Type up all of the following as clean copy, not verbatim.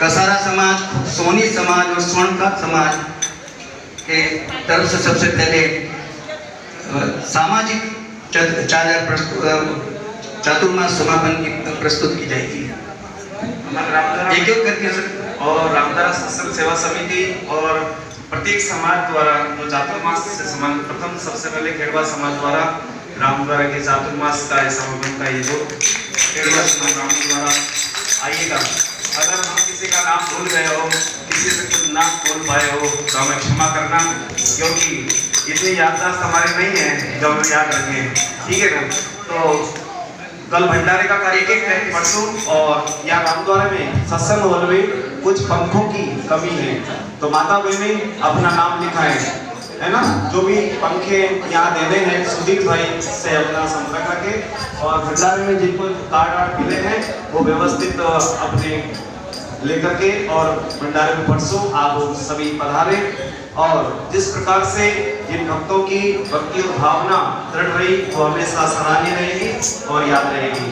कसारा समाज, सोनी समाज और स्वर्णकांत समाज के तरफ से सबसे पहले सामाजिक चादर चातुर्मास समापन की प्रस्तुत की जाएगी। एक एक करके और रामदारा सत्संग सेवा समिति और प्रत्येक समाज द्वारा जो चातुर्मास से संबंध प्रथम सबसे पहले खेड़वा समाज द्वारा रामद्वारा के चातुर्मास का समापन का ये जो खेड़वा समाज राम द्वारा आइएगा। अगर हम किसी का नाम भूल गए हो, किसी से कुछ ना बोल पाए हो तो हमें क्षमा करना, क्योंकि इतनी याददाश्त हमारी नहीं है जो हम याद रखें, ठीक है ना। तो कल भंडारे का कार्यक्रम है परसों, और यहाँ रामद्वारा में सत्संग हॉल में कुछ पंखों की कमी है, तो माता बहनें अपना नाम लिखाएं, है ना। जो भी पंखे यहाँ देने हैं सुधीर भाई से अपना संपर्क रखें, और भंडारे में जिनको कार्ड वार्ड मिले हैं वो व्यवस्थित अपने लेकर के, और भंडारे में परसों आप सभी पधारे। और जिस प्रकार से जिन भक्तों की भक्ति और भावना दृढ़ रही वो हमेशा सराहनीय रहेगी और याद रहेगी।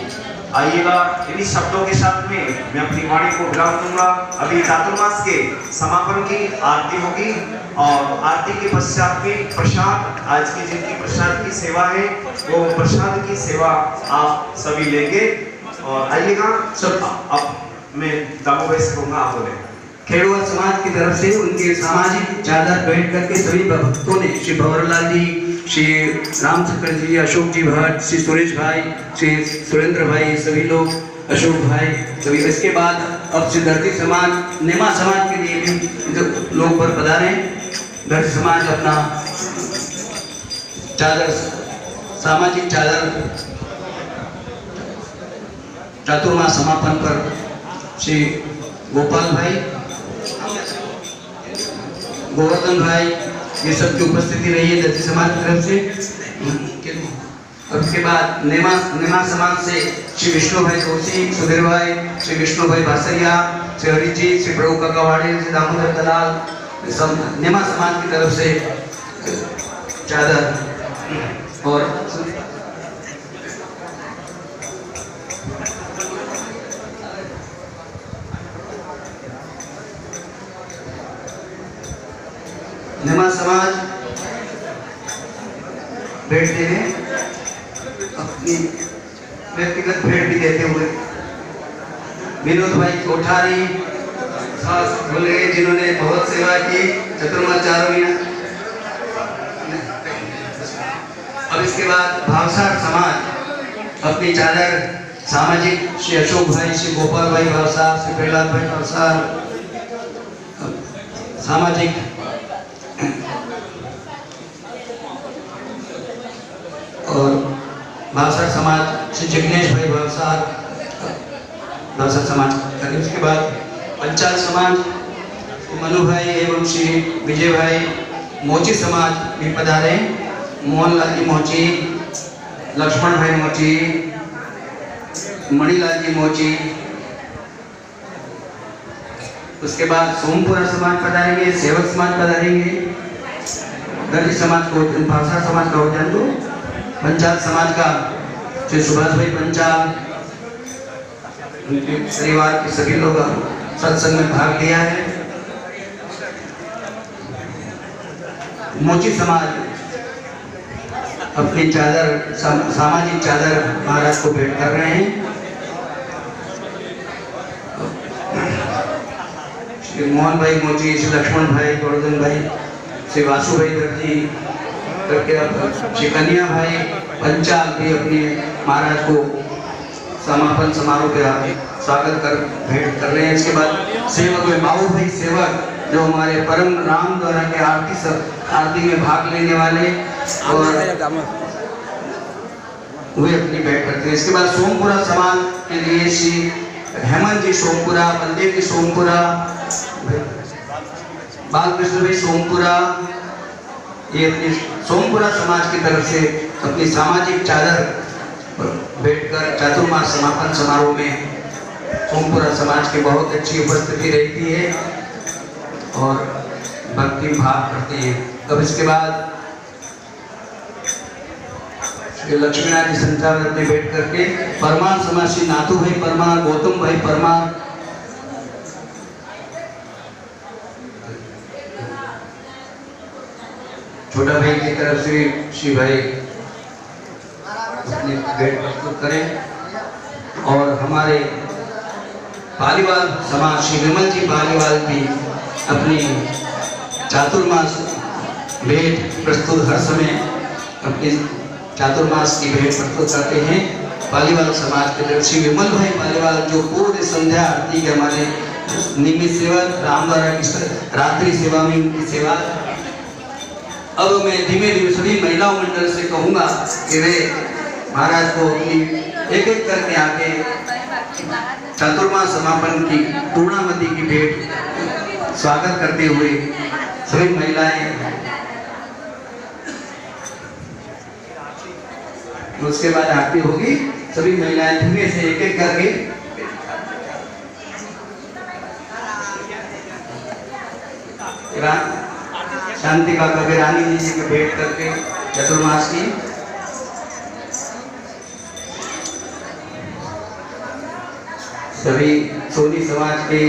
आइएगा, इन्हीं शब्दों के साथ में मैं अपनी वाणी को विराम दूंगा। अभी चातुर्मास के समापन की आरती होगी, और आरती के पश्चात में प्रसाद, आज की जिनकी प्रसाद की सेवा है वो प्रसाद की सेवा आप सभी लेंगे। और आइएगा सब। अब मैं दामू भाई से कहूँगा, आप बोले। खेड़वा समाज की तरफ से उनके सामाजिक चादर भेंट करके सभी भक्तों ने श्री भंवरलाल जी, श्री रामशंकर जी, अशोक जी भट्ट, श्री सुरेश भाई, श्री सुरेंद्र भाई, सभी लोग, अशोक भाई सभी। इसके बाद अब श्री धरती समाज, नेमा समाज के लिए भी लोग पर पधारे। धरती समाज अपना चादर, सामाजिक चादर चातुर्मास समापन पर श्री गोपाल भाई, गोवर्धन भाई, ये सब की उपस्थिति रही है दर्जी समाज की तरफ से। और उसके बाद नेमा समाज से श्री विष्णु भाई जोशी, सुधीर भाई, श्री विष्णु भाई बासरिया, श्री हरि जी, श्री प्रभु काकावाड़ी, श्री दामोदर दलाल, सब नेमा समाज की तरफ से चादर। और नेमा समाज भेंट देने अपनी व्यक्तिगत भेंट भी देते हुए विनोद भाई कोठारी बोले, जिन्होंने बहुत सेवा की चतुर्मास 4 महीना। अब इसके बाद भावसार समाज अपनी चादर सामाजिक श्री अशोक भाई, श्री गोपाल भाई भावसार, श्री प्रहलाद भाई भावसार सामाजिक। और भावसार समाज श्री जिग्नेश भाई भावसार समाज। उसके बाद पंचाल समाज मनु भाई एवं श्री विजय भाई, मोची समाज भी पधारे, मोहनलाल जी मोची, लक्ष्मण भाई मोची, मणिलाल जी मोची। उसके बाद सोमपुरा समाज पधारेंगे, सेवक समाज पधारेंगे, दर्जी समाज को, भावसार समाज का हो जाए तो पंचाल समाज का श्री सुभाष भाई पंचाल, उनके परिवार के सभी लोग सत्संग में भाग लिया है। मोची समाज अपनी चादर, सामाजिक चादर महाराज को भेंट कर रहे हैं। श्री मोहन भाई मोची, श्री लक्ष्मण भाई, गोवर्धन भाई, श्री वासु भाई दर्जी करके श्री कन्या भाई पंचाल भी अपने महाराज को समापन समारोह के स्वागत कर भेंट कर रहे हैं। इसके बाद सेवक में बाबू भाई सेवक, जो हमारे परम राम द्वारा के आरती में भाग लेने वाले, और वे अपनी भेंट करते हैं। इसके बाद सोमपुरा समाज के लिए श्री हेमंत जी सोमपुरा, बलदेव जी सोमपुरा, बालकृष्ण भाई सोमपुरा, ये अपनी सोमपुरा समाज की तरफ से अपनी सामाजिक चादर बैठकर चातुर्मास समापन समारोह में सोमपुरा समाज की बहुत अच्छी उपस्थिति रहती है और भक्ति भाव करते हैं। अब इसके बाद श्री लक्ष्मीनारायण जी संचार में बैठ करके परमार समाज श्री नाथू भाई परमार, गौतम भाई परमार, छोटा भाई की तरफ से श्री भाई अपनी भेंट प्रस्तुत करें और हमारे पालीवाल समाज श्री विमल जी पालीवाल भी अपनी चातुर्मास भेंट प्रस्तुत हर समय अपनी चातुर्मास की भेंट प्रस्तुत करते हैं। पालीवाल समाज के तरफ श्री विमल भाई पालीवाल जो पूरे संध्या आरती के हमारे नियमित सेवक रामद्वारा की रात्रि सेवा में उनकी सेवा। अब मैं धीमे धीमे सभी महिला मंडल से कहूंगा कि वे महाराज को अपनी एक एक करके आके चातुर्मास समापन की पूर्णावती की भेंट स्वागत करते हुए सभी महिलाएं, उसके बाद आरती होगी। सभी महिलाएं धीमे से एक एक करके शांति का कभी रानी जी को भेंट करके चतुर्मास की सभी सोनी समाज के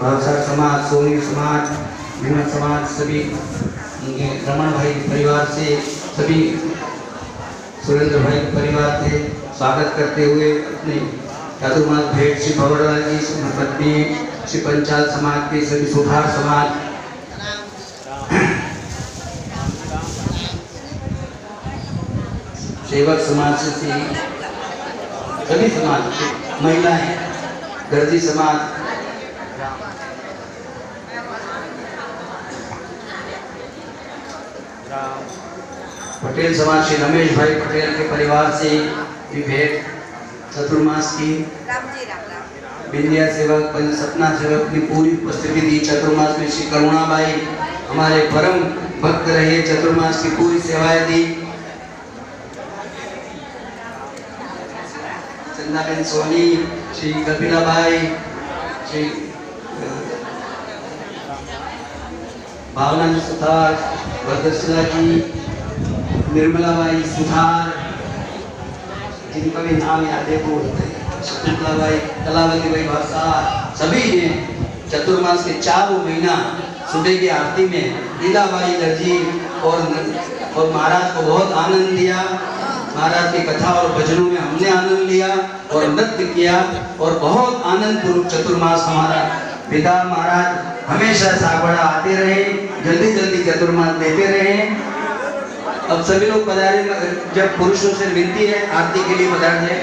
भावसार समाज, सोनी समाज, भीमा समाज, सभी रमन भाई परिवार से, सभी सुरेंद्र भाई परिवार से स्वागत करते हुए अपने चातुर्मास भेंट श्री भवरलाल जी पत्नी श्री पंचाल समाज के सभी सुधार समाज, सेवक समाज से सभी समाज महिलाएं, दर्जी समाज, पटेल समाज श्री रमेश भाई पटेल के परिवार से भी भेंट चतुर्मास की। बिंदिया सेवक पंच सपना सेवक की पूरी उपस्थिति दी चतुर्मास में। श्री करुणाबाई हमारे परम भक्त रहे, चतुर्मास की पूरी सेवाएं दी। चंदाबेन सोनी, श्री कपिलाबाई, श्री भावना जी सुधार, भद्रशिला जी, निर्मलाबाई सुधार, जिनका भी नाम याद है वो शकुंतलाबाई, कलावती भाई भाषा, सभी ने चतुर्मास के 4 महीना सुबह की आरती में लीलाबाई दर्जी और महाराज को बहुत आनंद दिया। महाराज की कथा और भजनों में हमने आनंद लिया और नृत्य किया और बहुत आनंद पूर्वक चतुर्मास हमारा पिता महाराज हमेशा सागवाड़ा आते रहे, जल्दी जल्दी चतुर्मास देते रहे। अब सभी लोग पधारे, जब पुरुषों से विनती है आरती के लिए पधार जाए।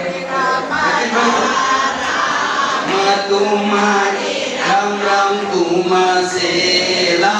राम राम तुम से ला